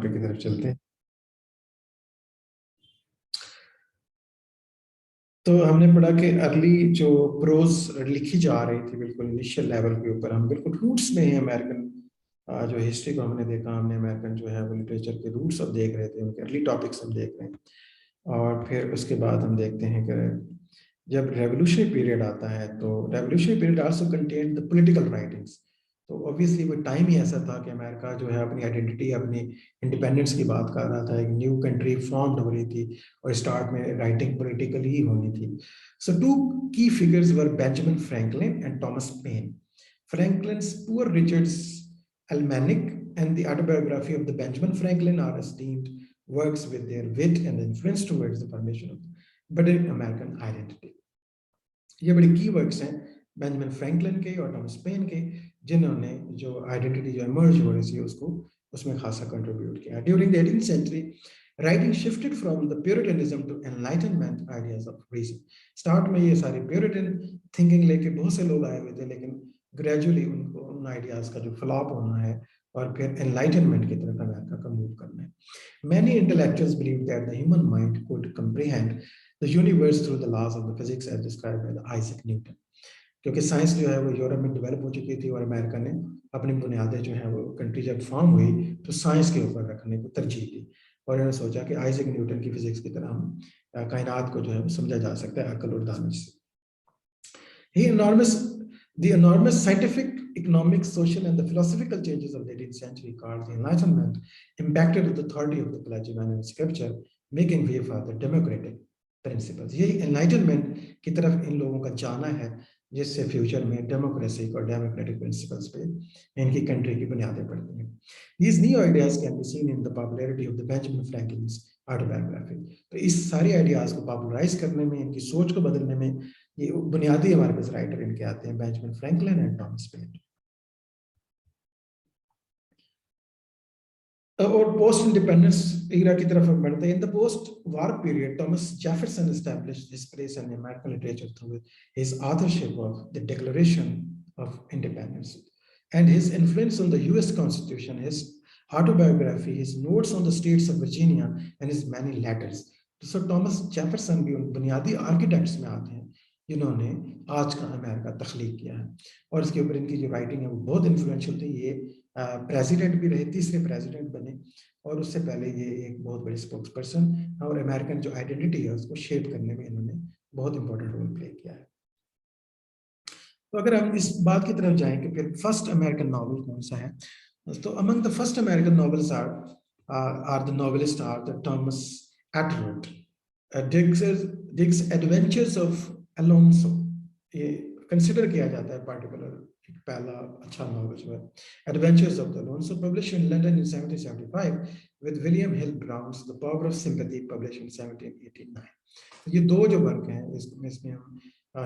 Topic की तरफ चलते हैं। तो हमने पढ़ा कि अर्ली जो प्रोज लिखी जा रही थी बिल्कुल इनिशियल लेवल के ऊपर, हम बिल्कुल रूट्स में ही अमेरिकन जो हिस्ट्री को हमने देखा, हमने अमेरिकन जो है वो लिटरेचर के रूट्स अब देख रहे थे, उनके अर्ली टॉपिक्स हम देख रहे हैं। और फिर उसके बाद हम देखते हैं कि जब रेवोल्यूशनरी पीरियड आता है तो revolutionary period also contain the political writings. तो ऑब्वियसली वो टाइम ही ऐसा था कि अमेरिका जो है अपनी आइडेंटिटी, अपनी इंडिपेंडेंस की बात कर रहा था, एक न्यू कंट्री फॉर्म्ड हो रही थी और स्टार्ट में राइटिंग पॉलिटिकली ही होनी थी। सो टू की figures were Benjamin Franklin and Thomas pen. Franklin's Poor Richard's Almanac and the autobiography of the Benjamin Franklin are esteemed works with their wit and influence towards the formation of budding American identity. ये बड़े की works हैं Benjamin Franklin के और Thomas pen के, जिन्होंने जो identity जो इमर्ज हो रही थी उसको उसमें खासा कंट्रीब्यूट किया। During the 18th century, writing shifted from the Puritanism to Enlightenment ideas of reason. Start में ये सारी Puritan थिंकिंग लेके बहुत से लोग आए हुए थे, लेकिन ग्रेजुअली उनको उन आइडियाज का जो फ्लॉप होना है और फिर एनलाइटनमेंट की तरफ अमेरिका का मूव करना है। Many intellectuals believed that the human mind could comprehend the universe through the laws of the physics as described by the Isaac Newton. क्योंकि साइंस जो है वो यूरोप में डेवलप हो चुकी थी और अमेरिका ने अपनी बुनियादें जो है वो कंट्री जब फॉर्म हुई तो साइंस के ऊपर रखने को तरजीह दी और उन्होंने सोचा कि आइजैक न्यूटन की फिजिक्स की तरह हम कायनात को जो है वो समझा जा सकता है अक्ल और दानिश से। The enormous scientific, economic, social, and the philosophical changes of the 18th century called the Enlightenment impacted the authority of the clergyman and scripture, making way for the democratic principles. यही enlightenment की तरफ इन लोगों का जाना है जिससे future में democracy और डेमोक्रेटिक प्रिंसिपल्स पे इनकी कंट्री की बुनियादें पड़ती हैं। These new ideas can be seen in the popularity of the Benjamin Franklin's autobiography. तो इस सारे आइडियाज को पॉपुलराइज करने में, इनकी सोच को बदलने में ये बुनियादी हमारे पास राइटर इनके आते हैं, Benjamin Franklin and Thomas pen. और पोस्ट इंडिपेंडेंस एरा की तरफ हम बढ़ते हैं। In the post war period Thomas Jefferson established his place in American literature through his authorship of the declaration of independence and his influence on the US constitution, his autobiography, his notes on the states of Virginia and his many letters. So Thomas Jefferson भी उन बुनियादी architects में आते हैं जिन्होंने आज का America तख्लीक किया है और इसके ऊपर इनकी जो राइटिंग है वो बहुत इन्फ्लुएंशियल थी। ये प्रेसिडेंट भी रहे, तीसरे प्रेसिडेंट बने और उससे पहले ये एक बहुत बड़े स्पोक्स पर्सन और अमेरिकन जो आइडेंटिटी है उसको शेप करने में इन्होंने बहुत इंपॉर्टेंट रोल प्ले किया है। तो अगर हम इस बात की तरफ जाएं कि फिर फर्स्ट अमेरिकन नॉवल कौन सा है, तो among the first American novels are the novelist are the Thomas Atwood, Digges adventures of Alonso, ये कंसिडर किया जाता है पार्टिकुलर एक पहला अच्छा नॉवेल जो है। Adventures of the Alonso published in London in 1775 with William Hill Brown's the power of sympathy published in 1789। ये दो जो वर्क हैं इसमें हम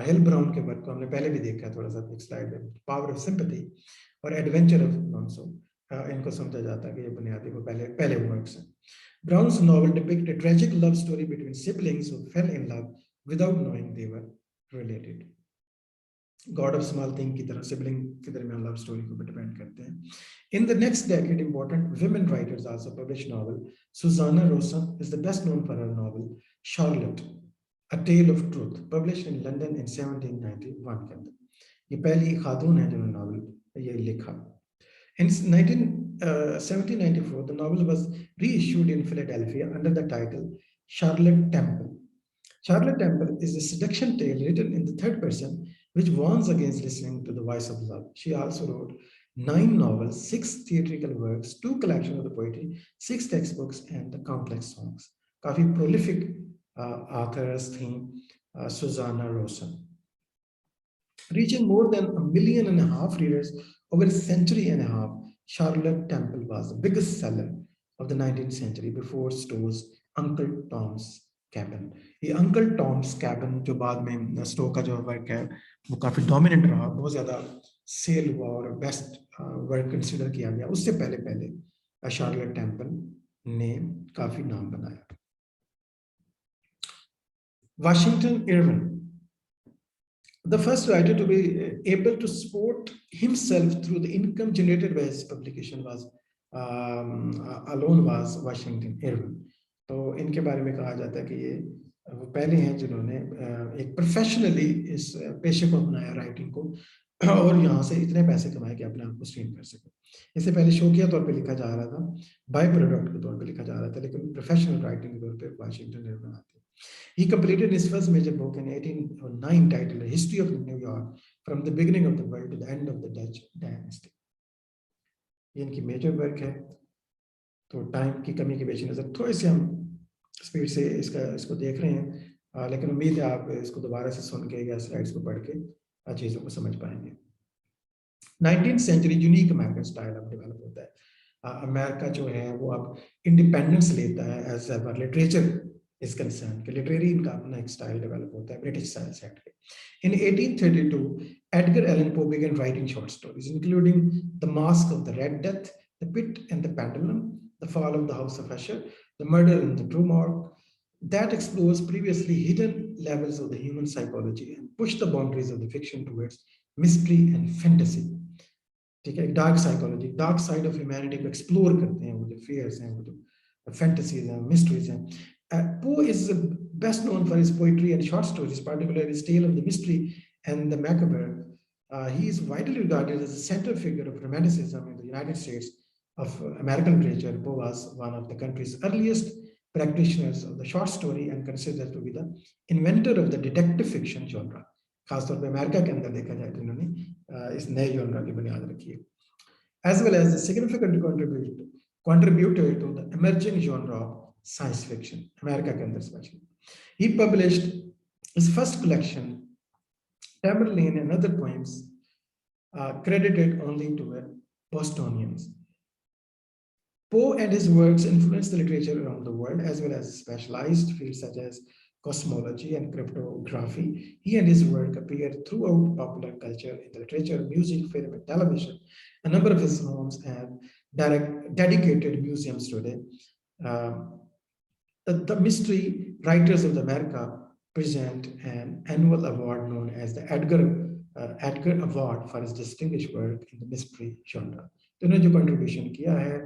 हिल ब्राउन के वर्क को हमने पहले भी देखा है थोड़ा सा एक स्लाइड में, पावर ऑफ सिंपैथी और एडवेंचर ऑफ अलोन्सो, इनको समझा जाता है कि ये बुनियादी वो पहले वर्क्स हैं। Brown's novel depicts a tragic love story between siblings who fell in love without knowing they were related. God of Small Thing की तरह सिबलिंग के दरमियान लव स्टोरी को डिपेंड करते हैं। In the next decade, important women writers also published novel. Susanna Rosen is the best known for her novel Charlotte, A Tale of Truth, published in London in 1791 के अंदर। ये पहली खातून है जिन्होंने novel ये लिखा। In 1794, the novel was reissued in Philadelphia under the title Charlotte Temple. Charlotte Temple is a seduction tale written in the third person which warns against listening to the voice of love. She also wrote 9 novels, 6 theatrical works, 2 collections of the poetry, 6 textbooks, and the complex songs. काफी prolific authors थी Susanna Rosen. Reaching more than 1.5 million readers over a century and a half, Charlotte Temple was the biggest seller of the 19th century before Stowe's Uncle Tom's Cabin. ये Uncle Tom's Cabin जो बाद में स्टो का जो work है वो काफी dominant रहा, बहुत ज्यादा सेल हुआ और बेस्ट वर्क कंसिडर किया गया। उससे पहले शार्लेट टेम्पल ने काफी नाम बनाया। Washington Irving, the first writer to be able to support himself through the income generated by his publication, was alone was Washington Irving. तो इनके बारे में कहा जाता है कि ये वो पहले हैं जिन्होंने एक प्रोफेशनली इस पेशे को अपनाया, राइटिंग को, और यहाँ से इतने पैसे कमाए कि अपने आप को स्ट्रीम कर सके। इससे पहले शौकिया तौर पे लिखा जा रहा था, बाय प्रोडक्ट के तौर पे लिखा जा रहा था, लेकिन प्रोफेशनल राइटिंग के तौर पे वाशिंगटन इरविन आते हैं। He completed his first major book in 1809 titled History of New York from the beginning of the world to the end of the Dutch dynasty. ये इनकी मेजर वर्क है। तो time की कमी के पेश नज़र थोड़े से हम स्पीड से इसको देख रहे हैं, लेकिन उम्मीद है आप इसको दोबारा से सुन के या स्लाइड्स को पढ़ के चीज़ों को समझ पाएंगे। 19th century unique American style अब डेवलप होता है। अमेरिका जो है वो अब इंडिपेंडेंस लेता है as ever literature is concern, कि लिटरेरी इनका अपना एक स्टाइल डेवलप होता है ब्रिटिश स्टाइल से हटके। In 1832, Edgar Allan Poe began writing short stories, including The Mask of the Red Death, The Pit and the Pendulum, The Fall of the House of Usher, The Murder in the True Morgue, that explores previously hidden levels of the human psychology and push the boundaries of the fiction towards mystery and fantasy. ठीक है, dark psychology, dark side of humanity को explore करते हैं, वो जो fears हैं, वो जो फैंटेसीज हैं, मिस्ट्रीज हैं. Poe is best known for his poetry and short stories, particularly his tale of the mystery and the macabre. He is widely regarded as a central figure of romanticism in the United States of American literature. Poe was one of the country's earliest practitioners of the short story and considered to be the inventor of the detective fiction genre. खासतौर पे America के अंदर देखा जाए तो इन्होंने इस नए जॉनरा की बुनियाद रखी है, as well as a significant contributor to the emerging genre of science fiction, America के अंदर especially. He published his first collection, Tamerlane and Other Poems, credited only to Bostonians. Poe and his works influenced the literature around the world, as well as specialized fields such as cosmology and cryptography. He and his work appeared throughout popular culture in the literature, music, film, and television. A number of his homes have dedicated museums today. The mystery writers of America present an annual award known as the Edgar Award for his distinguished work in the mystery genre. तो इन्होंने जो contribution किया है,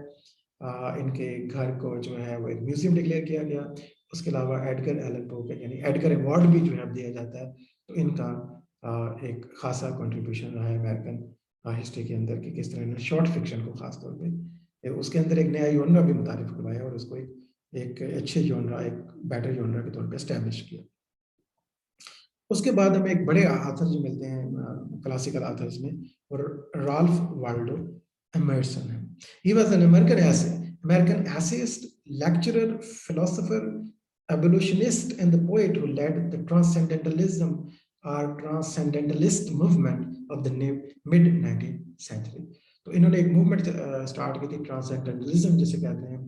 इनके घर को जो है वो एक म्यूजियम डिक्लेयर किया गया। उसके अलावा एडगर एलन पो के यानी एडगर अवार्ड भी जो है दिया जाता है। तो इनका एक खासा कंट्रीब्यूशन रहा है अमेरिकन हिस्ट्री के अंदर कि किस तरह इन्होंने शॉर्ट फिक्शन को खास तौर पे उसके अंदर एक नया जॉनरा भी मुतारिफ करवाया और उसको एक अच्छे जॉनरा, एक बेटर जॉनरा के तौर पे एस्टैब्लिश किया। उसके बाद हमें एक बड़े आथर जो मिलते हैं क्लासिकल आथर्स में, और राल्फ वाल्डो एमर्सन है। He was an American essayist, lecturer, philosopher, abolitionist, and the poet who led the transcendentalist movement of the mid-19th century. तो इन्होंने एक मूवमेंट स्टार्ट की थी, ट्रांसेंडेंटलिज्म जिसे कहते हैं,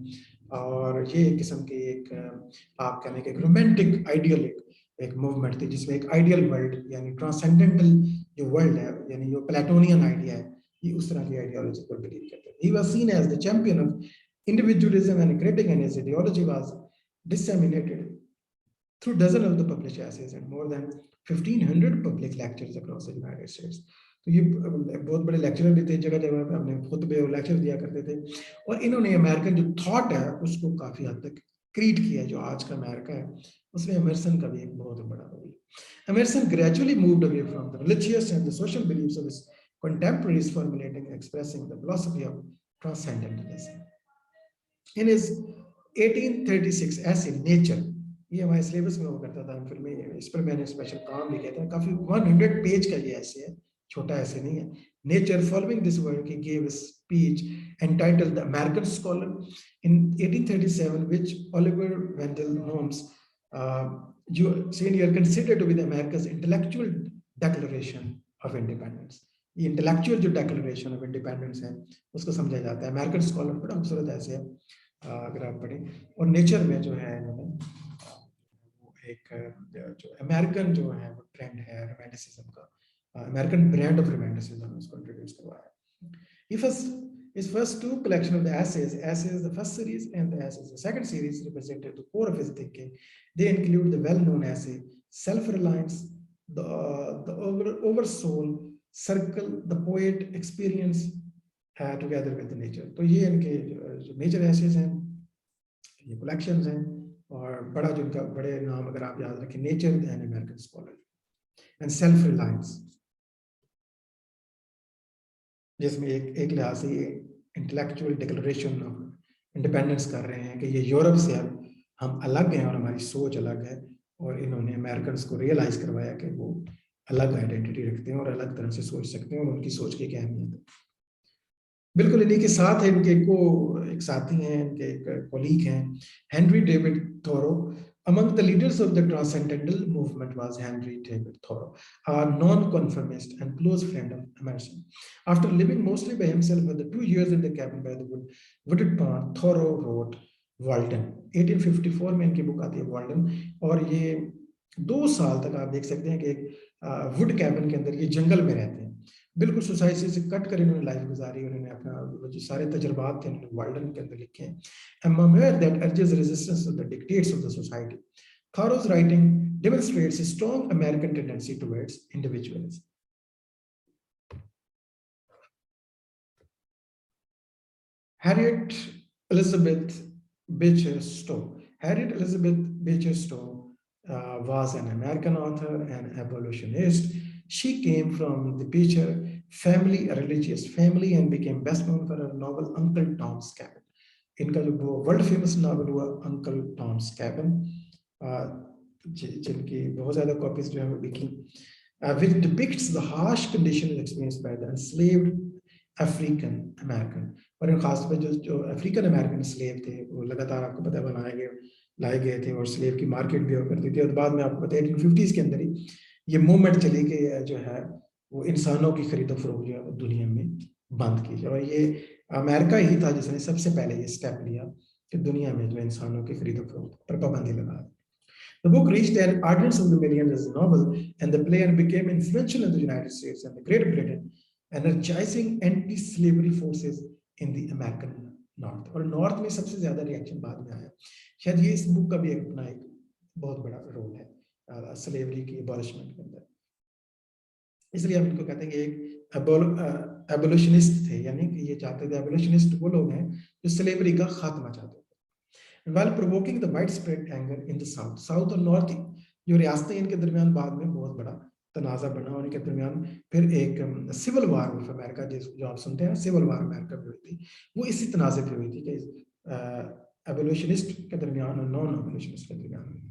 और ये एक किस्म की एक आप कहने के एक रोमांटिक आइडियल एक मूवमेंट थी जिसमें एक आइडियल वर्ल्ड यानी ट्रांसेंडेंटल जो वर्ल्ड है यानी जो प्लेटोनियन आइडिया है, ये उस तरह की आइडियोलॉजी को बिलीव करते हैं। He was seen as the champion of individualism and critic, and his ideology was disseminated through dozens of the published essays and more than 1500 public lectures across the United States. तो ये बहुत बड़े lecturer भी थे, जगह जगह पे अपने खुतबे और लेक्चर दिया करते थे, और इन्होंने अमेरिकन जो थॉट है उसको काफी हद तक क्रिएट किया है। जो आज का अमेरिका है उसमें एमर्सन का भी एक बहुत बड़ा रोल है। Emerson gradually moved away from the religious and the social beliefs of his contemporaries, formulating and expressing the philosophy of transcendentalism. In his 1836 essay Nature, ये हमारे सिलेबस में हुआ करता था, फिर में इस पर मैंने स्पेशल काम भी किया था, काफी 100 पेज का ये ऐसे है, छोटा ऐसे नहीं है। Nature, following this work, he gave a speech entitled The American Scholar in 1837, which Oliver Wendell Holmes Senior considered to be the America's intellectual declaration of independence. ये इंटेलेक्चुअल जो डिक्लेरेशन ऑफ इंडिपेंडेंस है उसको समझा जाता है। American scholar बड़ा खूबसूरत ऐसे है, अगर आप पढ़ें। और नेचर में जो है इन्होंने वो एक जो अमेरिकन जो है वो ट्रेंड है रोमांटिसिज्म का, अमेरिकन ब्रांड ऑफ रोमांटिसिज्म उसको इंट्रोड्यूस करवाया। His first two collection of the essays, the first series and the essays, the second series, represented the core of his thinking. They include the well-known essay Self-Reliance, the Oversoul, Circle, The Poet, Experience, together with nature. तो ये इनके जो major essays हैं, ये collections हैं, और बड़ा जिनका बड़े नाम अगर आप याद रखें, nature and American scholar and self reliance, जिसमें एक लिहाज से ये इंटेलेक्चुअल डिक्लेरेशन ऑफ इंडिपेंडेंस कर रहे हैं कि ये यूरोप से अब हम अलग हैं और हमारी सोच अलग है, और इन्होंने अमेरिकन को रियलाइज करवाया कि वो अलग आइडेंटिटी रखते हैं और अलग तरह से सोच सकते हैं, और उनकी सोच की क्या अहमियत है। बिल्कुल इन्हीं के साथ है इनके एक साथी हैं, इनके एक कोलीग हैं, Henry David Thoreau. Among the leaders of the transcendental movement was Henry David Thoreau, a non-conformist and close friend of Emerson. After living mostly by himself for the 2 years in the cabin by the wooded pond, Thoreau wrote Walden. 1854 में इनकी book आती है Walden, और ये 2 साल तक आप देख सकते हैं कि एक वुड कैबिन के अंदर ये जंगल में रहते हैं, बिल्कुल सोसाइटी से कट कर इन्होंने लाइफ गुजारी। उन्होंने अपना जो सारे तजुर्बात थे उन्होंने वाल्डन के अंदर लिखे हैं। A memoir that urges resistance to the dictates of the society. Thoreau's writing demonstrates a strong American tendency towards individualism. Harriet Elisabeth Beecher Stowe. Harriet Elisabeth Beecher Stowe was an American author and abolitionist. She came from the Beecher family, a religious family, and became best known for her novel Uncle Tom's Cabin. इनका जो world famous novel हुआ uncle Tom's cabin, जिनकी बहुत ज़्यादा copies जो है वो बिकी, which depicts the harsh conditions experienced by the enslaved African American. और इन खास पर जो अफ्रीकन अमेरिकन स्लेव थे वो लगातार आपको पता है लाए गए थे, और स्लेव की मार्केट भी हुआ करती थी। और बाद में आपको पता है 1850s के अंदर ही ये मूवमेंट चली कि जो है वो इंसानों की खरीदो फरोख्त जो है दुनिया में बंद की जाए, और ये अमेरिका ही था जिसने सबसे पहले ये स्टेप लिया कि दुनिया में जो इंसानों की खरीदो फरोख्त पर पाबंदी लगा। The book reached an audience of the millions as a novel, and the play became influential in the United States and the Great Britain, energizing anti-slavery forces in the American North. और north में सबसे ज्यादा reaction बाद में आया। शायद ये इस बुक का भी अपना एक बहुत बड़ा रोल है स्लेवरी की एबॉलिशमेंट के अंदर। इसलिए हम इनको कहते हैं कि एक एबोलिशनिस्ट थे, यानी कि ये चाहते थे, एबोलिशनिस्ट वो लोग हैं जो स्लेवरी का खात्मा चाहते थे। While provoking the widespread anger in the South, South और North जो रियासतें इनके दरमियान बाद में बहुत बड़ा तनाज़ा बना, और इनके दरमियान फिर एक सिविल वार ऑफ अमेरिका जो आप सुनते हैं सिविल वार अमेरिका में हुई थी, वो इसी तनाज़े पे हुई थी कि एबोलिशनिस्ट के दरमियान और नॉन एबोलिशनिस्ट के दरमियान।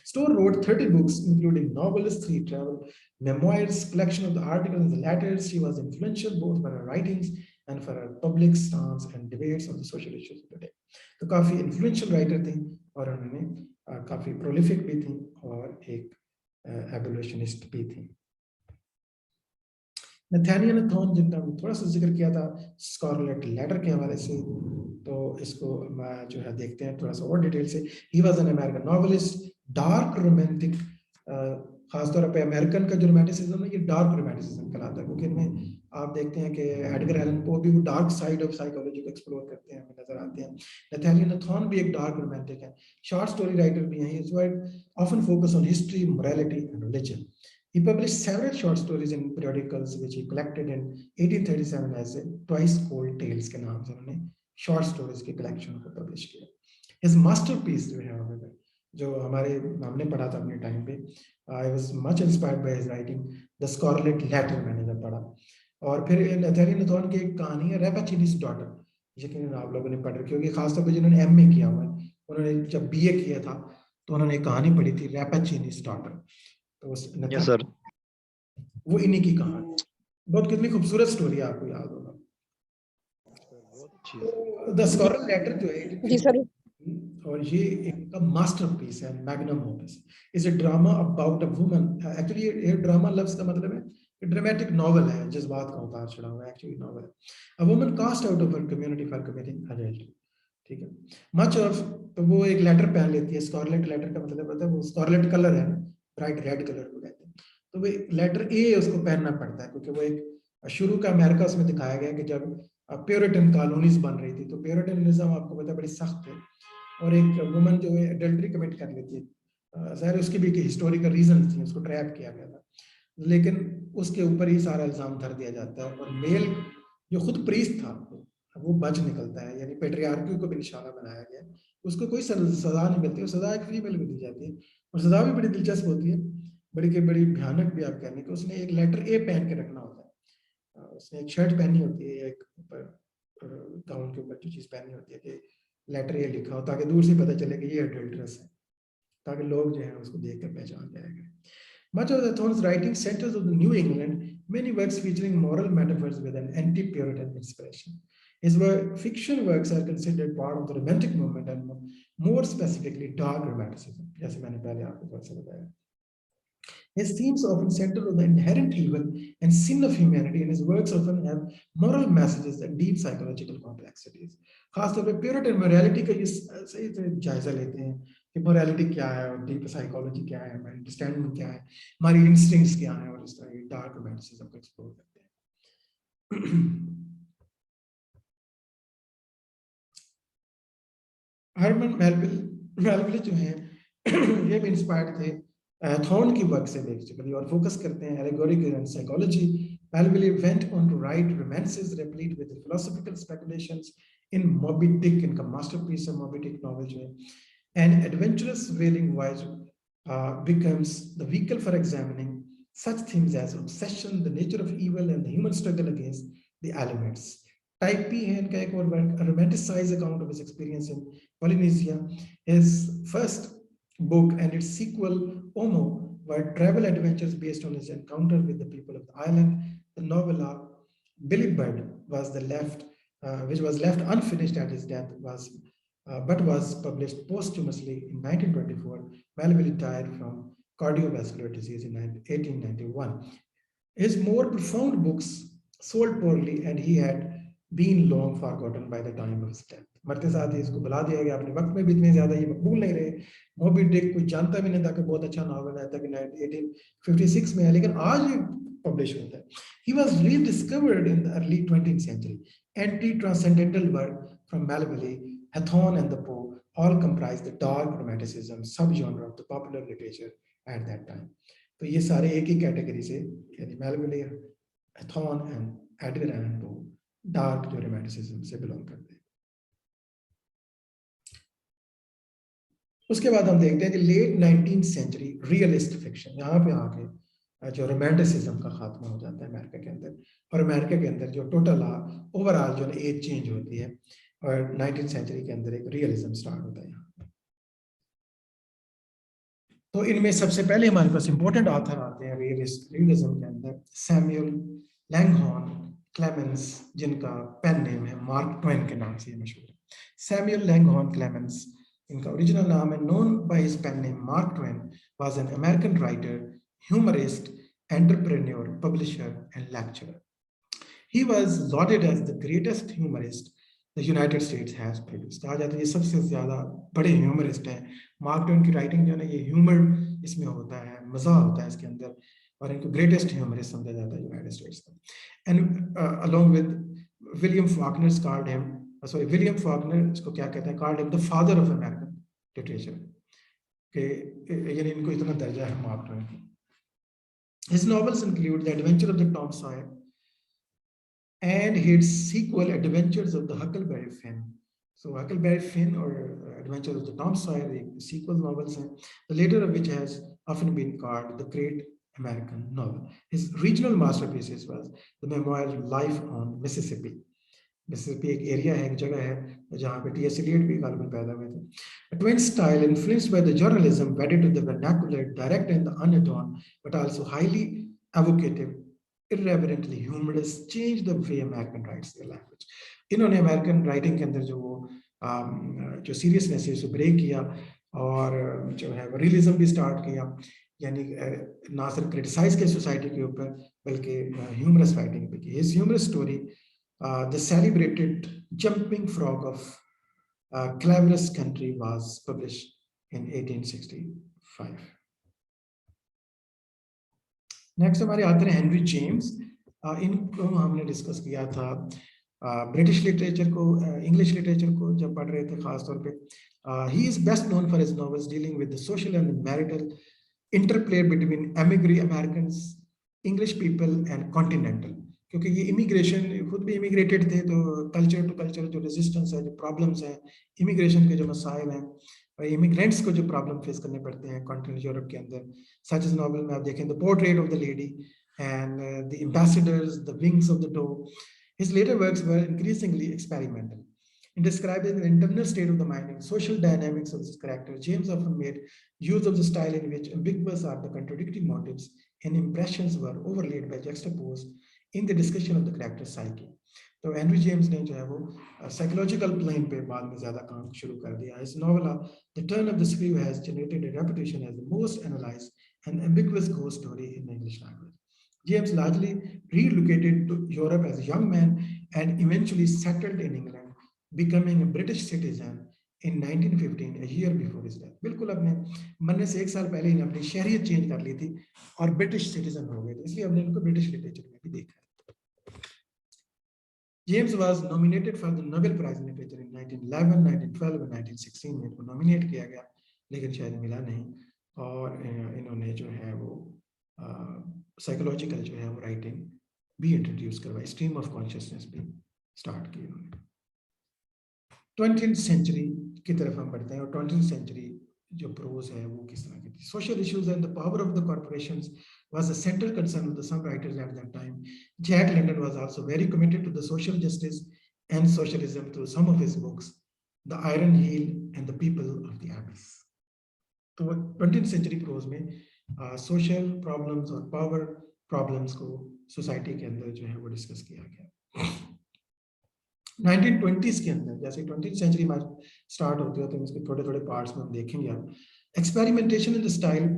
Stowe wrote 30 books, including novels, 3 travel memoirs, collection of the articles and the letters. She was influential both for her writings and for her public stance and debates on the social issues of the day. तो काफी influential writer थी, और उन्होंने काफी prolific भी थी, और एक एबोलिशनिस्ट भी थी। नथानियल हॉथॉर्न, जिनका थोड़ा सा जिक्र किया था स्कारलेट लेटर के हवाले से, तो इसको जो है देखते हैं थोड़ा सा और डिटेल से। He was an American novelist, dark romantic, खासतौर पे अमेरिकन का जो रोमांटिसिज्म है ये डार्क रोमांटिसिज्म कहलाता है, क्योंकि इनमें आप देखते हैं कि एडगर एलन पो भी वो डार्क साइड ऑफ साइकोलॉजी को एक्सप्लोर करते हैं, हमें नजर आते हैं। नथानियल हॉथॉर्न भी एक डार्क रोमांटिक है, शॉर्ट स्टोरी राइटर भी हैं। ही often focus on history, morality and religion. He published several short stories in periodicals which he collected in 1837 as Twice Told Tales के नाम से उन्होंने शॉर्ट स्टोरीज की कलेक्शन को पब्लिश किया। His masterpiece जो है जो हमारे हमने पढ़ा था अपने टाइम पे, I was much inspired by his writing, The Scarlet Letter मैंने जब पढ़ा। और फिर नथानियल हॉथॉर्न की एक कहानी है रैपाचिनी's डॉटर, यकीनन आप लोगों ने पढ़ रखी होगी, खासतौर पर जिन्होंने एमए किया हुआ है। उन्होंने जब बीए किया था तो उन्होंने एक कहानी पढ़ी थी रैपाचिनी's डॉटर, तो yes, sir. वो इन्हीं की कहानी, बहुत कितनी खूबसूरत स्टोरी है, आपको याद होगा। द स्कारलेट लेटर जो है जी सर, और ये एक मास्टरपीस है, magnum opus, is a drama about a woman. Actually ये ड्रामा लफ्ज का मतलब है ड्रामेटिक नॉवल है, जज्बात का उतार चढ़ाव हुआ है, एक्चुअली नॉवल है। A woman cast out of her community for committing adultery, ठीक है। मच ऑफ, तो वो एक लेटर पहन लेती है, स्कारलेट लेटर का मतलब होता है वो स्कारलेट कलर है ना, ब्राइट रेड कलर को कहते हैं, तो वो लेटर ए उसको पहनना पड़ता है, क्योंकि वो एक शुरू का अमेरिका उसमें दिखाया गया कि जब प्योरिटन कॉलोनीज बन रही थी, तो प्योरिटनिज्म आपको पता है बड़ी सख्त है, और एक वुमन जो है अडल्ट्री कमिट कर लेती है, ज़ाहिर उसकी भी हिस्टोरिकल रीजन थी, उसको ट्रैप किया गया था, लेकिन उसके ऊपर ही सारा इल्ज़ाम धर दिया जाता है, और मेल जो खुद प्रीस्ट था वो बच निकलता है, यानी पेट्रियार्की को भी निशाना बनाया गया, उसको कोई सजा नहीं मिलती, और सजा एक फ्री में भी दी जाती है, और सजा भी बड़ी दिलचस्प होती है, बड़ी के बड़ी भयानक भी आप कहने कि उसने एक लेटर ए पहन के रखना होता है, उसने एक शर्ट पहनी होती है, एक ऊपर गाउन के ऊपर जो चीज पहनी होती है कि लेटर ए लिखा हो, ताकि दूर से पता चले कि ये अडल्ट्रस है, ताकि लोग जो है उसको देख कर पहचान जाएंगे। Much of the Hawthorne's writing centers on the New England, many works featuring moral metaphors with an anti-Puritan inspiration. His fiction works are considered part of the Romantic movement and more specifically dark romanticism, जैसे मैंने पहले आपको थोड़ा सा बताया. His themes often center on the inherent evil and sin of humanity, and his works often have moral messages and deep psychological complexities. खासतौर पे Puritan morality का ये सही से जायजा लेते हैं कि morality क्या है और deep psychology क्या है, हमारी understanding क्या है, हमारी instincts क्या है, और इस तरह की dark romanticism को explore करते हैं. हरमन मेलविल जो है ये भी इंस्पायर्ड थे Hawthorne की वर्क से बेसिकली, और फोकस करते हैं allegorical and psychology. Melville went on to write romances replete with philosophical speculations in Moby Dick, इनका masterpiece है Moby Dick novel जो है. An adventurous whaling voyage becomes the vehicle for examining such themes as obsession, the nature of evil, and the human struggle against the elements. Type P है इनका एक और work, a romanticized account of his experience in Polynesia. His first book and its sequel, Omo, were travel adventures based on his encounter with the people of the island. The novella Billy Budd was which was left unfinished at his death, but was published posthumously in 1924. Melville died from cardiovascular disease in 1891. His more profound books sold poorly, and he had been long forgotten by the time of his death. मरते साथ ही इसको बुला दिया गया, अपने वक्त में भी इतने ज्यादा ये मकबूल नहीं रहे. मोबी डिक कोई जानता भी नहीं था कि बहुत अच्छा नॉवल है, तक 1856 में है, लेकिन आज पब्लिश होता है. He was rediscovered in the early 20th century. Anti-transcendental work from Melville, Hawthorne, and the Poe all comprise the dark romanticism subgenre of the popular literature at that time. तो ये सारे एक ही कैटेगरी से, यानी Melville, Hawthorne and Edgar Allan Poe dark जो romanticism से belong करते हैं. उसके बाद हम देखते हैं कि late 19th century realist fiction, यहाँ पे आके जो रोमांटिसिज्म का खात्मा हो जाता है अमेरिका के अंदर, और अमेरिका के अंदर जो टोटल ओवरऑल जो एज चेंज होती है, और 19th सेंचुरी के अंदर एक रियलिज्म स्टार्ट होता है. यहाँ तो इनमें सबसे पहले हमारे पास इंपॉर्टेंट ऑथर आते हैं रियलिज्म के अंदर, सैमुअल लैंगहॉर्न क्लेमेंस, जिनका पेन नेम है मार्क ट्वेन के नाम से मशहूर है. सैमुअल लैंगहॉर्न क्लेमेंस इनका ओरिजिनल नाम है. Known by his pen name Mark Twain was an American writer, humorist, entrepreneur, publisher and lecturer. He was lauded as the greatest humorist the United States has produced. कहा जाता है ये सबसे ज्यादा बड़े ह्यूमरिस्ट हैं. मार्क ट्वेन की writing जो है ना, ये ह्यूमर इसमें होता है, मजा होता है इसके अंदर, और इनको ग्रेटेस्ट ह्यूमरिस्ट समझा जाता है यूनाइटेड स्टेट्स का. And along with William Faulkner called him, William Faulkner इसको क्या कहते हैं, called him the father of American literature, के यानी इनको इतना दर्जा है मार्क ट्वेन की. His novels include The Adventure of the Tom Sawyer and his sequel Adventures of the Huckleberry Finn. So Huckleberry Finn or Adventures of the Tom Sawyer, the sequel novels, the later of which has often been called the Great American Novel. His regional masterpieces was the memoir Life on Mississippi. Mississippi एक area है, एक जगह है जहाँ पे T.S. Eliot भी काल में पैदा हुए थे. A twin style influenced by the journalism wedded to the vernacular, direct and the unadorned, but also highly evocative, irreverently humorous, changed the way American writes their language. इन्होंने अमेरिकन राइटिंग के अंदर जो सीरियसनेस है उसे break किया, और जो है रियलिज्म भी स्टार्ट किया, यानी ना सिर्फ क्रिटिसाइज किया सोसाइटी के ऊपर, बल्कि ह्यूमरस राइटिंग भी की. His humorous story The Celebrated Jumping Frog of Cleverest Country was published in 1865. Next हमारे आते हैं हेनरी जेम्स. इनको हमने डिस्कस किया था ब्रिटिश लिटरेचर को, इंग्लिश लिटरेचर को जब पढ़ रहे थे खासतौर पे. He is best known for his novels dealing with the social and marital interplay between emigre Americans, English people, and continental. क्योंकि ये इमिग्रेशन, खुद भी इमिग्रेटेड थे, तो कल्चर टू कल्चर जो रेजिस्टेंस है, जो प्रॉब्लम्स हैं, इमिग्रेशन के जो मसाइल हैं, और इमिग्रेंट्स को जो प्रॉब्लम फेस करने पड़ते हैं कॉन्टिनेंटल यूरोप के अंदर, सच इज नॉवल में आप देखें the portrait of the lady and the ambassadors, the wings of the dove. His later works were increasingly experimental. In describing the internal state of the mind and social dynamics of this character, James often made use of the style in which ambiguous are the contradictory motives and impressions were overlaid by juxtaposed in the discussion of the character's psyche. तो Henry James ने जो है वो psychological plane पे बाद में ज्यादा काम शुरू कर दिया. इस novel the turn off the screw has generated a reputation as the most analyzed and ambiguous ghost story in the English language. James largely relocated to Europe as a young man and eventually settled in England, becoming a British citizen in 1915, a year before his death. बिल्कुल अपने मरने से 1 साल पहले ही अपनी शहरियत change कर ली थी और ब्रिटिश सिटीजन हो गए थे, इसलिए हमने इनको ब्रिटिश लिटरेचर में भी देखा. James was nominated for the Nobel Prize in Literature in 1911, 1912 and 1916 में इनको नॉमिनेट किया गया, लेकिन शायद मिला नहीं. और इन्होंने जो है वो साइकोलॉजिकल जो है वो राइटिंग भी इंट्रोड्यूस करवाई, स्ट्रीम ऑफ कॉन्शियसनेस भी स्टार्ट की उन्होंने. 20th सेंचुरी की तरफ हम बढ़ते हैं और 20th सेंचुरी जो प्रोज है वो किस तरह की थी. Social issues and the power of the corporations was a central concern of the some writers at that time. Jack London was also very committed to the social justice and socialism through some of his books, The Iron Heel and The People of the Abyss. तो 20th century pros में social problems और power problems को society के अंदर जो है वो discuss किया गया. 1920s के अंदर जैसे 20th सेंचुरी में स्टार्ट होती है तो इसके थोड़े थोड़े पार्ट्स में हम देखेंगे. आप experimentation in the style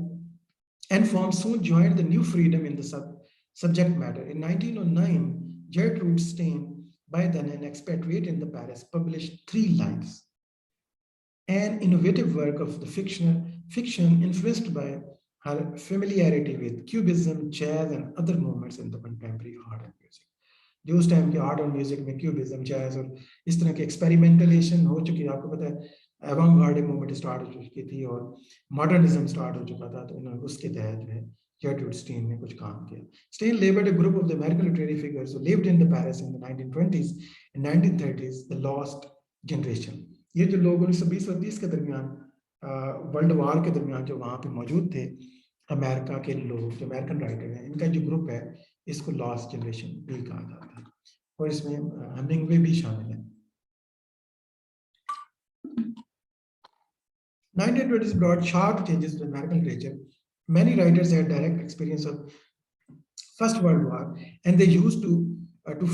and form soon joined the new freedom in the subject matter. In 1909, Gertrude Stein, by then an expatriate in the Paris, published 3 Lives, an innovative work of the fiction influenced by her familiarity with Cubism, jazz, and other movements in the contemporary art and music. जो उस time के art और music में cubism, jazz और इस तरह की एक्सपेरिमेंटलेशन हो चुकी है. आपको पता है एवांगार्ड मूवमेंट स्टार्ट हो चुकी थी और मॉडर्निज्म स्टार्ट हो चुका था, तो इन्होंने उसके तहत जो है जर्ट्रूड स्टेन ने कुछ काम किया. स्टेन लेबर्ड a group of the American literary figures who lived in the Paris in the 1920s and 1930s, the lost generation. ये जो लोग 1920 और 30 के दरमियान वर्ल्ड वॉर के दरमियान जो वहाँ पे मौजूद थे, अमेरिका के लोग जो अमेरिकन राइटर हैं, इनका जो ग्रुप है इसको लॉस्ट जनरेशन भी कहा जाता है और इसमें हमिंगवे भी शामिल है. 1920s brought sharp changes to American literature. Many writers had direct experience of First World War, and they used to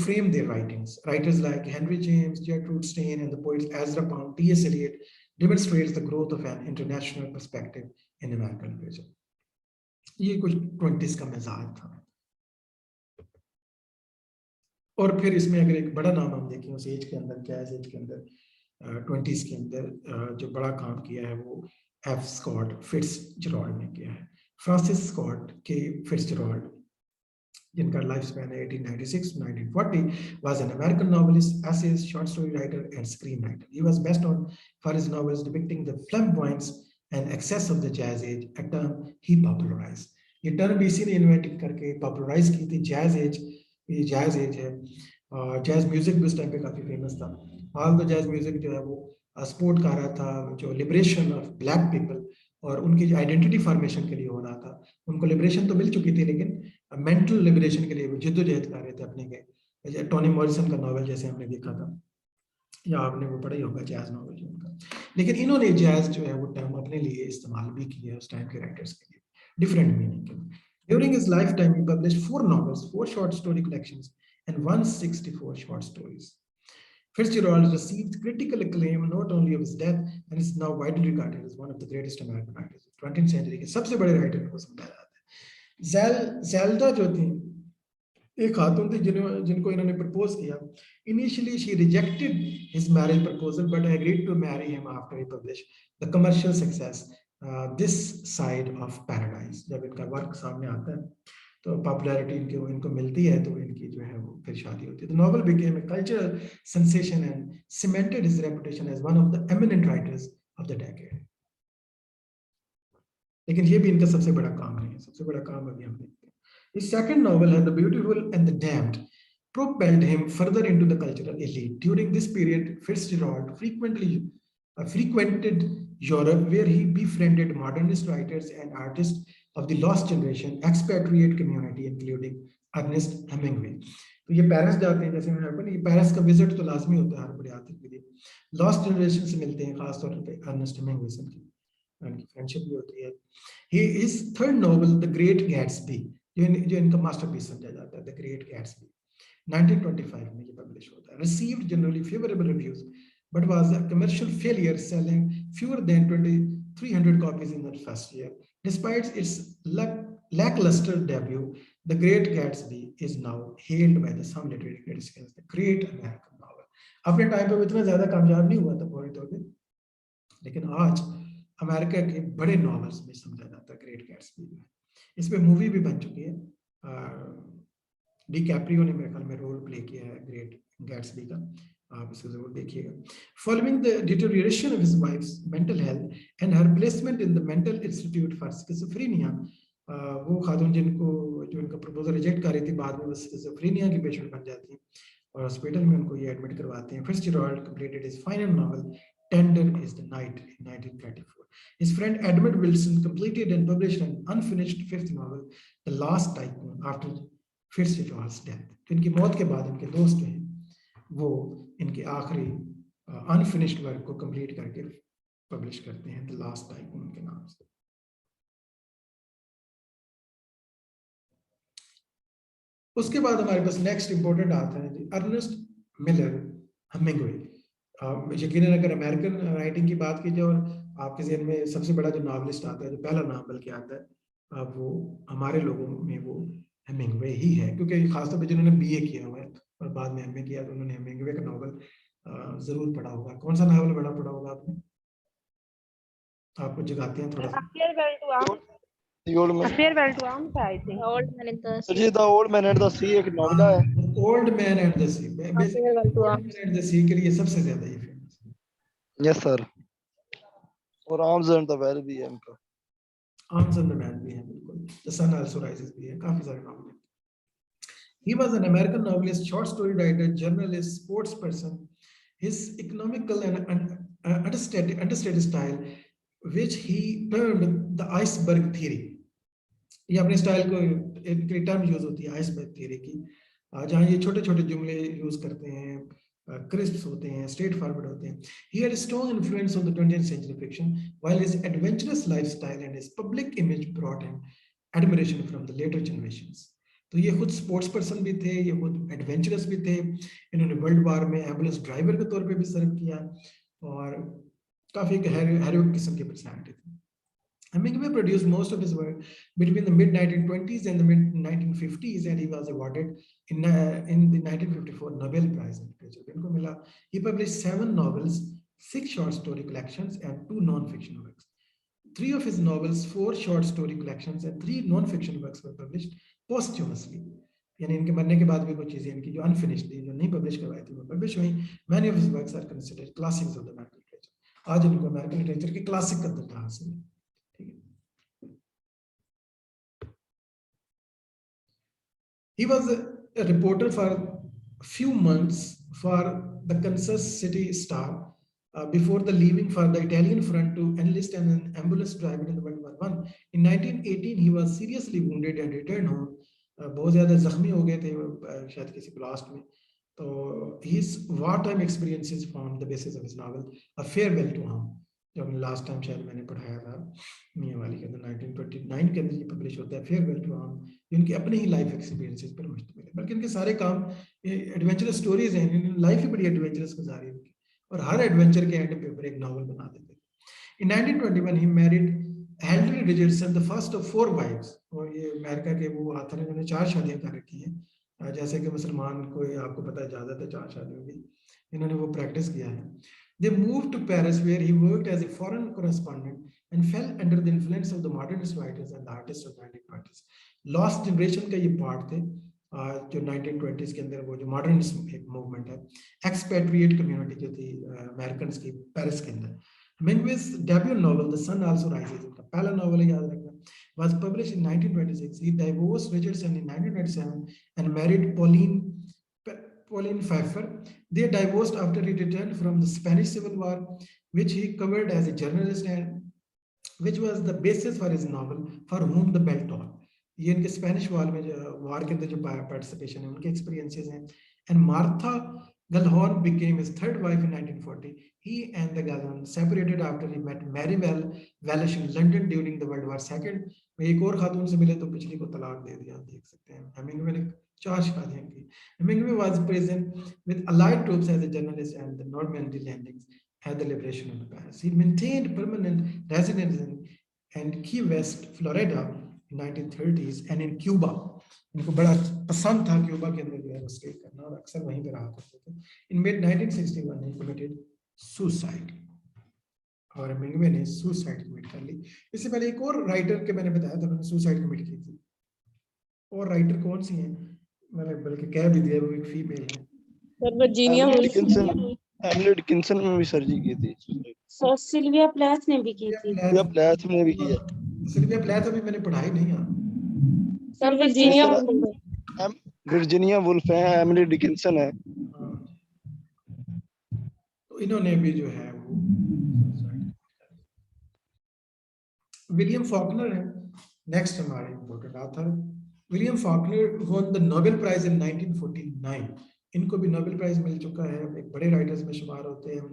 frame their writings. Writers like Henry James, Gertrude Stein, and the poets Ezra Pound, T.S. Eliot demonstrates the growth of an international perspective in American literature. ये कुछ 20s का मिजाज था. और फिर इसमें अगर एक बड़ा नाम हम देखें उस एज के अंदर, जैज एज के अंदर, 20s के अंदर जो बड़ा काम किया है वो एफ स्कॉट फिट्जजेराल्ड ने किया है. फ्रांसिस स्कॉट के फिट्जजेराल्ड, जिनका लाइफ स्पैन है 1896 to 1940, was an American novelist, essayist, short story writer, and screenwriter. He was best known for his novels depicting the flamboyance and excess of the jazz age, a term he popularized. ये term भी इसी ने invent करके popularise की थी, jazz as. ये jazz as है और जैज म्यूजिक भी उस टाइम पे काफी फेमस था. ऑल द जैज म्यूजिक जो है वो सपोर्ट कर रहा था जो लिबरेशन ऑफ ब्लैक पीपल और उनकी आइडेंटिटी फॉर्मेशन के लिए हो रहा था. उनको लिबरेशन तो मिल चुकी थी लेकिन मेंटल लिबरेशन के लिए वो जिद्दोजहद कर रहे थे अपने के. टोनी मॉरिसन का नॉवल जैसे हमने देखा था या आपने वो पढ़ा ही होगा जैज नॉवल जो उनका. लेकिन इन्होंने जैज जो है वो टर्म अपने लिए इस्तेमाल भी किया है उस टाइम के राइटर्स के लिए डिफरेंट मीनिंग के लिए. During his lifetime, he published 4 novels, 4 short story collections, and 164 short stories. Fitzgerald received critical acclaim not only of his death and is now widely regarded as one of the greatest American writers. 20th century के सबसे बड़े writer को समझा जाता है. Zelda जो थी एक खातून थी जिनको इन्होंने प्रपोज किया. Initially, she rejected his marriage proposal, but agreed to marry him after he published the commercial success This Side of Paradise. जब इनका वर्क सामने आता है तो पॉपुलैरिटी इनको मिलती है तो इनकी जो है वो फिर शादी होती है. The novel became a cultural sensation and cemented his reputation as one of the eminent writers of the decade. लेकिन ये भी इनका सबसे बड़ा काम नहीं है. सबसे बड़ा काम अभी हम देखते हैं. His second novel है The Beautiful and the Damned. propelled him further into the cultural elite. During this period, Fitzgerald frequented Europe, where he befriended modernist writers and artists of the lost generation, expatriate community, including Ernest Hemingway. तो ये Paris जाते हैं, जैसे मैंने बताया, ये Paris का visit तो लाजमी होता है हर बड़े आदमी के लिए। लॉस्ट जनरेशन से मिलते हैं, खासतौर पे अर्नेस्ट हेमिंग्वे से उनकी फ्रेंडशिप भी होती है। He is third novel the great Gatsby, जो इनका मास्टरपीस समझा जाता है, द ग्रेट गैट्सबी, 1925 में ये पब्लिश होता है। Received generally favourable reviews but was a commercial failure, selling fewer than 2,300 copies in the first year. Despite its lackluster debut, The Great Gatsby is now hailed by some literary critics as the great American novel. अपने time पे इतना ज्यादा कामयाब नहीं हुआ था फौरी तौर पे, लेकिन आज अमेरिका के बड़े नॉवेल्स में समझा जाता है ग्रेट गैट्सबी। इसमें मूवी भी बन चुकी है, डिकैप्रियो ने मेरे ख्याल में रोल प्ले किया है ग्रेट गैट्सबी का, आप इसको जरूर देखिएगा। Following the deterioration of his wife's mental health and her placement in the mental institute for schizophrenia, वो खातून जिनको जो इनका प्रपोजल रिजेक्ट कर रही थी, बाद में वो स्किज़ोफ्रेनिया की पेशेंट बन जाती हैं और हॉस्पिटल में उनको ये एडमिट करवाते हैं। Fitzgerald completed his final novel Tender is the Night in 1934. His friend Edmund Wilson completed and published an unfinished fifth novel, The Last Tycoon, after Fitzgerald's death. तो इनकी मौत के बाद इनके दोस्त हैं वो इनके आखिरी अनफिनिश्ड वर्क को कंप्लीट करके पब्लिश करते हैं, द लास्ट टाइकून के नाम से। उसके बाद हमारे पास नेक्स्ट इंपॉर्टेंट आता है अर्नेस्ट मिलर हेमिंग्वे। यकीनन अगर अमेरिकन राइटिंग की बात की जाए और आपके ज़हन में सबसे बड़ा जो नॉवलिस्ट आता है, जो पहला नाम बल्कि आता है, वो हमारे लोगों में वो हेमिंग्वे ही है, क्योंकि खासतौर पर जिन्होंने बीए किया हुआ है और बाद में एमए किया तो उन्होंने हेमिंग्वे का नॉवल जरूर पढ़ा होगा। कौन सा नॉवल पढ़ा होगा आपने? आपको जगाते हैं थोड़ा सा। Farewell to Arms, I think. Old Man in the Sea. जी, The Old Man and the Sea एक नॉवेल है। Old man and the sea, basically old man and the sea के लिए सबसे ज्यादा ये फेमस है। यस सर, और आर्म्स एंड द वेल भी है इनका। आर्म्स एंड द मैन भी है, बिल्कुल। द सन आल्सो राइजेस भी है, काफी सारे novel. He was an American novelist, short story writer, journalist, sports person. His economical and understated style, which he termed the iceberg theory. ये अपने style को एक टर्म यूज होती है आइसबर्ग थ्योरी की, जहाँ ये छोटे छोटे जुमले यूज करते हैं, क्रिस्प्स होते हैं, स्ट्रेट फॉरवर्ड होते हैं। He had a strong influence on the 20th century fiction, while his adventurous lifestyle and his public image brought him admiration from the later generations. तो ये खुद स्पोर्ट्स पर्सन भी थे, ये खुद एडवेंचरस भी थे। इन्होंने वर्ल्ड वार में एम्बुलेंस ड्राइवर के तौर पे भी सर्व किया और काफी हेरोइक किस्म की पर्सनालिटी थी। Hemingway produced most of his work between the mid-1920s and the mid-1950s, and he was awarded in the 1954 Nobel Prize in Literature. इनको मिला। He published 7 novels, 6 short story collections, and 2 non-fiction works. 3 of his novels, 4 short story collections, and 3 non-fiction works were published posthumously. यानी इनके मरने के बाद भी कुछ चीजें इनकी जो अनफिनिश्ड थी, जो नहीं पब्लिश करवाई थी, वो पब्लिश हुई। Many of his works are considered classics of the American literature. आज इनको अमेरिकन लिटरेचर के क्लासिक का दर्जा हासिल है। He was a reporter for a few months for the Kansas City Star before the leaving for the Italian front to enlist as an ambulance driver in the World War I. In 1918, he was seriously wounded and returned home. बहुत ज़्यादा जख्मी हो गए थे शायद किसी blast में। तो his wartime experiences formed the basis of his novel A Farewell to Home, जो हमने लास्ट टाइम शायद मैंने पढ़ाया था मियाँ वाली के अंदर 1929 के अंदर ये पब्लिश होता है फेयरवेल टू होम। इनके अपने ही लाइफ एक्सपीरियंसेस पर मुश्तमिल है, बल्कि इनके सारे काम एडवेंचरस स्टोरीज हैं। इन्होंने लाइफ ही बड़ी एडवेंचरस गुजारी है इनकी, और हर एडवेंचर के एंड पे ऊपर एक नॉवल बना देते हैं। In 1921 he married Henry Richardson, the first of 4 wives. और ये अमेरिका के वो आथर हैं जिन्होंने 4 शादियां कर रखी हैं, जैसे कि मुसलमान को आपको पता है इजाजत है 4 शादियों की, इन्होंने वो प्रैक्टिस किया है। They moved to Paris, where he worked as a foreign correspondent and fell under the influence of the modernist writers and the artists of the 1920s. Lost generation का ये पार्ट थे जो 1920s के अंदर वो जो मॉडर्निस्ट एक movement है, एक्सपेट्रिएट कम्युनिटी जो थी अमेरिकन की पेरिस के अंदर। Hemingway's debut novel, The Sun Also Rises, उनका पहला नॉवल है, याद रखना, was published in 1926. He divorced Richardson in 1997 and married Pauline Pauline Pfeiffer. They divorced after he returned from the Spanish Civil War, which he covered as a journalist and which was the basis for his novel For Whom the Bell Toll. ये इनके Spanish war में वार के अंदर जो participation है उनके experiences हैं. And Martha Gellhorn became his third wife in 1940. He and the Gellhorn separated after he met Mary Welsh in London during the World War II. वे एक और खातून से मिले तो पिछली को तलाक दे दिया, देख सकते हैं. हेमिंगवे ने 4 शादियां की. Hemingway was present with Allied troops as a journalist and the Normandy landings at the liberation of Paris. He maintained permanent residence in Key West, Florida in 1930s and in Cuba. इनको बड़ा पसंद था Cuba के अंदर जो है stay करना और अक्सर वहीं पे रहा करते थे. In mid 1961 he committed suicide और हेमिंगवे ने सुसाइड कमिट कर ली. इससे पहले एक और राइटर के मैंने बताया था उन्होंने सुसाइड कमिट की थी. और राइटर कौन सी हैं, मैंने बल्कि कह भी दिया वो एक फीमेल है. सर वर्जीनिया एमिली डिकिंसन में भी सर्जरी की थी. सिल्विया प्लेथ ने भी की थी. सिल्विया प्लेथ ने भी की है. सिल्विया प्लेथ अभी मैंने पढ़ाई नहीं है. सर वर्जीनिया वुल्फ है, एमिली डिकिंसन है. तो इन्होंने भी जो है वो विलियम फॉकनर है नेक्स्ट हमारे important author. William Faulkner won the Nobel Prize in 1949. इनको भी नोबेल प्राइज मिल चुका है, एक बड़े राइटर्स में शुमार होते हैं.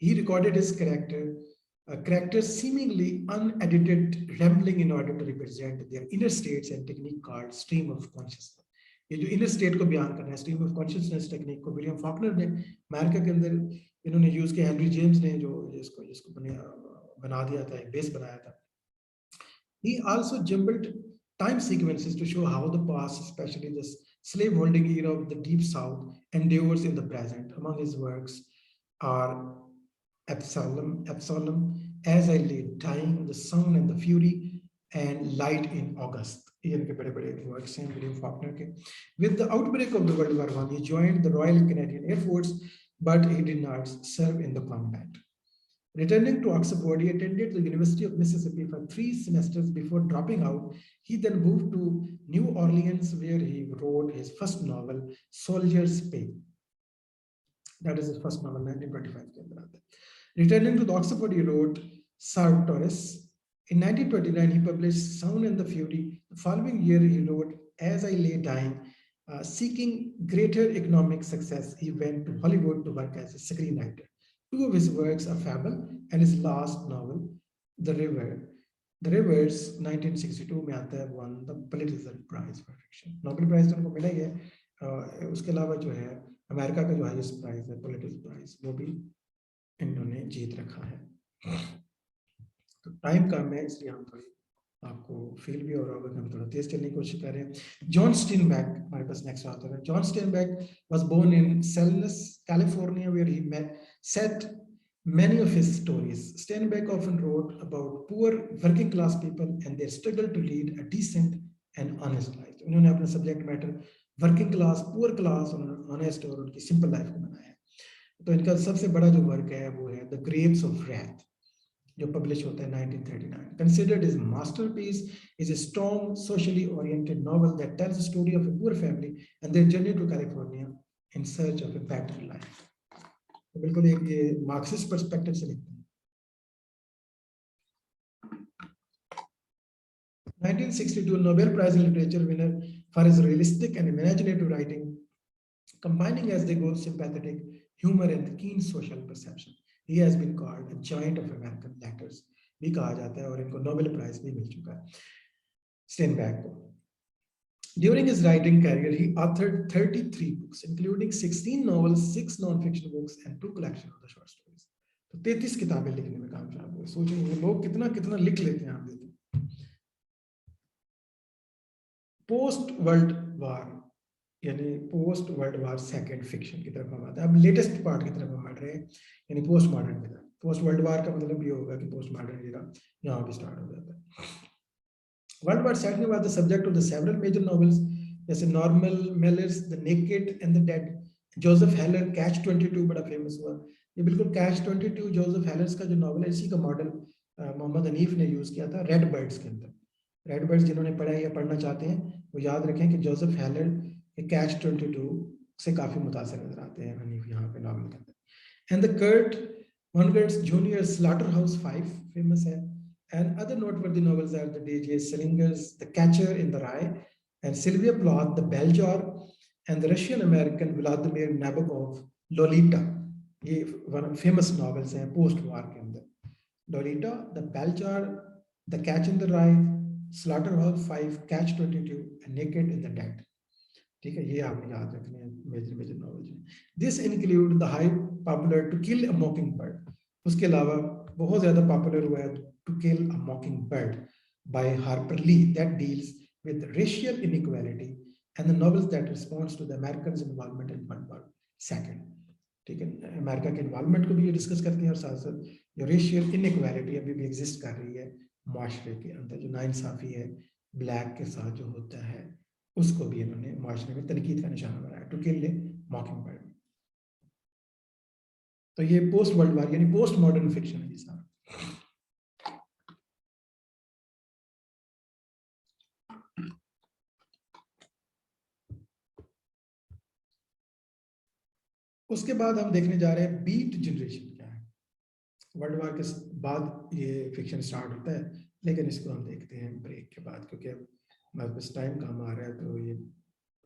He recorded his character seemingly unedited rambling in order to represent their inner states and technique called stream of consciousness. ये जो inner state को बयान करना है, stream of consciousness टेक्निक को विलियम फॉकनर ने अमेरिका के अंदर इन्होंने यूज किया. हेनरी जेम्स ने जो जिसको बना दिया था, एक बेस बनाया था. He also jumbled time sequences to show how the past, especially the slave-holding era of the Deep South, endures in the present. Among his works are Absalom, As I Lay Dying, The Sound and the Fury, and Light in August. ये इनके बड़े-बड़े works हैं William Faulkner के. With the outbreak of the World War I, he joined the Royal Canadian Air Force, but he did not serve in the combat. Returning to Oxford, he attended the University of Mississippi for 3 semesters before dropping out. He then moved to New Orleans, where he wrote his first novel, Soldier's Pay. That is his first novel, 1925 के अंदर आता है. Returning to Oxford, he wrote Sartorius. In 1929, he published Sound and the Fury. The following year, he wrote As I Lay Dying. Seeking greater economic success, he went to Hollywood to work as a screenwriter. 2 of his works are fable, and his last novel, The Rivers, 1962 में आता है, won the Pulitzer Prize for Fiction. Nobel prize तो उनको मिला ही है. उसके अलावा जो है अमेरिका का जो हाईएस्ट प्राइज है पुलिट्जर प्राइज, वो भी इन्होंने जीत रखा है. तो टाइम कम है इसलिए हम थोड़ी आपको फील भी हो रहा होगा कि हम थोड़ा तेज चलने की कोशिश कर रहे हैं. जॉन स्टीनबैक हमारे पास नेक्स्ट ऑथर है. John Steinbeck was born in Salinas, California, where he set many of his stories. Steinbeck often wrote about poor working class people and their struggle to lead a decent and honest life. उन्होंने अपना subject matter working class, poor class और honest और उनकी simple life को बनाया है. तो इनका सबसे बड़ा जो वर्क है वो है द ग्रेव्स ऑफ रैथ, जो पब्लिश होता है 1939. Considered his masterpiece is a strong, socially oriented novel that tells the story of a poor family and their journey to California in search of a better life. तो बिल्कुल एक ये Marxist perspective से लिखते हैं. 1962 Nobel Prize in Literature winner for his realistic and imaginative writing, combining as they go sympathetic humor and keen social perception. He has been called a giant of American letters भी कहा जाता है और इनको Nobel prize भी मिल चुका है स्टेनबैक को. During his writing career, he authored 33 books, including 16 novels, 6 non-fiction books, and 2 collections of the short stories. तो 33 किताबें लिखने में कामयाब हुए. सोचिए ये लोग कितना कितना लिख लेते हैं. आप देखिए पोस्ट वर्ल्ड वार यानी post world war second fiction की तरफ हम आते हैं. अब लेटेस्ट पार्ट की तरफ हम बढ़ रहे हैं, यानी पोस्ट मॉडर्न की तरफ. पोस्ट वर्ल्ड वार का मतलब ये होगा कि पोस्ट मॉडर्न एरा यहाँ भी स्टार्ट हो जाता है. World War II was the subject of the several major novels, जैसे normal Mellors the naked and the dead. Joseph हेलर catch 22 बड़ा फेमस हुआ. ये बिल्कुल कैच 22 जोसेफ हेलर्स का जो नॉवल है इसी का मॉडल मोहम्मद हनीफ ने यूज किया था रेड बर्ड्स के अंदर. रेड बर्ड्स जिन्होंने पढ़ा या पढ़ना चाहते हैं वो याद रखें कि जोसेफ हेलर कैच 22 से काफी मुतासिर नजर आते हैं हनीफ यहाँ पे नॉवल के अंदर। And the Kurt Vonnegut's Junior Slaughterhouse 5 famous है, and other noteworthy novels are the D.J. Slinger's The Catcher in the Rye and Sylvia Plath The Bell Jar and the Russian American Vladimir Nabokov Lolita। ये famous novels हैं post war के अंदर। Lolita, The Bell Jar, The Catch in the Rye, Slaughterhouse 5, Catch 22 and Naked in the Dead। ठीक है, ये आपने याद रखने हैं मेजर नॉवेल्स हैं। This include the high popular to kill a mockingbird. उसके अलावा बहुत ज्यादा पॉपुलर हुआ है to kill a mockingbird by Harper Lee that deals with racial inequality and the novels that responds to the American involvement in world war second. ठीक है, America के involvement को भी ये डिस्कस करते हैं और साथ साथ जो रेशियल इनइक्वालिटी अभी भी एग्जिस्ट कर रही है माशरे के अंदर, जो नाइंसाफी है ब्लैक के साथ जो होता है, उसको भी इन्होंने माशरे में तनकीद का निशाना बनाया टू किल मॉकिंग बर्ड। तो ये पोस्ट वर्ल्ड वॉर यानी पोस्ट मॉडर्न फिक्शन है ये सारा। उसके बाद हम देखने जा रहे हैं बीट जनरेशन क्या है। वर्ल्ड वॉर के बाद ये फिक्शन स्टार्ट होता है, लेकिन इसको हम देखते हैं ब्रेक के बाद, क्योंकि अब हमारे पास टाइम कम आ रहा है, तो ये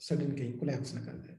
सडन कहीं कोलैप्स ना कर जाए।